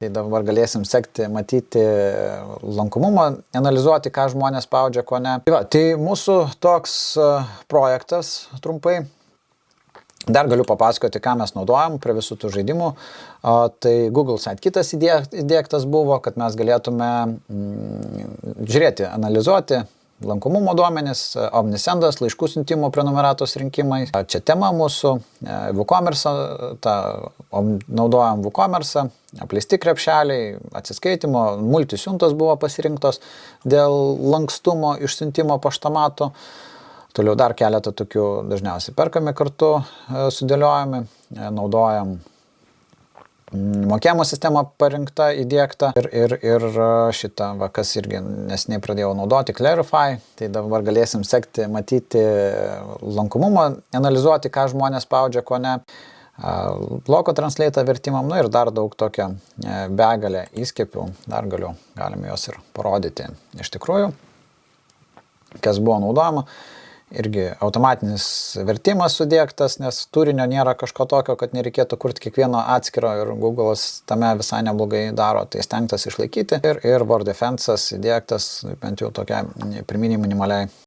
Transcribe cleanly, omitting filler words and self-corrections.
Tai dabar galėsim sekti, matyti lankomumą, analizuoti, ką žmonės spaudžia, ko ne. Tai mūsų toks projektas trumpai. Dar galiu papasakoti, ką mes naudojam prie visų tų žaidimų. Tai Google Sidekit'as įdiegtas buvo, kad mes galėtume žiūrėti, analizuoti lankomumo duomenis, Omnisendas, laiškų siuntimo prenumeratos rinkimai. Čia tema mūsų, WooCommerce, naudojam WooCommerce, apleisti krepšeliai, atsiskaitimo, multisiuntos buvo pasirinktos dėl lankstumo išsiuntimo paštomatu. Toliau dar keletą tokių dažniausiai perkami kartu, sudėliojami, naudojam mokėjimo sistema parinkta, įdiegta ir šitą, kas irgi nesiniai pradėjau naudoti, Clarify. Tai dabar galėsim sekti, matyti lankomumą, analizuoti, ką žmonės spaudžia, ko ne. Loco Translate vertimam, ir dar daug tokią begalę įskiepių, dar galime juos ir parodyti iš tikrųjų, kas buvo naudojama. Irgi automatinis vertimas sudėktas, nes turinio nėra kažko tokio, kad nereikėtų kurti kiekvieno atskiro ir Google'as tame visai neblogai daro, tai stengtas išlaikyti. Ir Word Defense'as įdėktas bent jau tokiai pirminiai minimaliai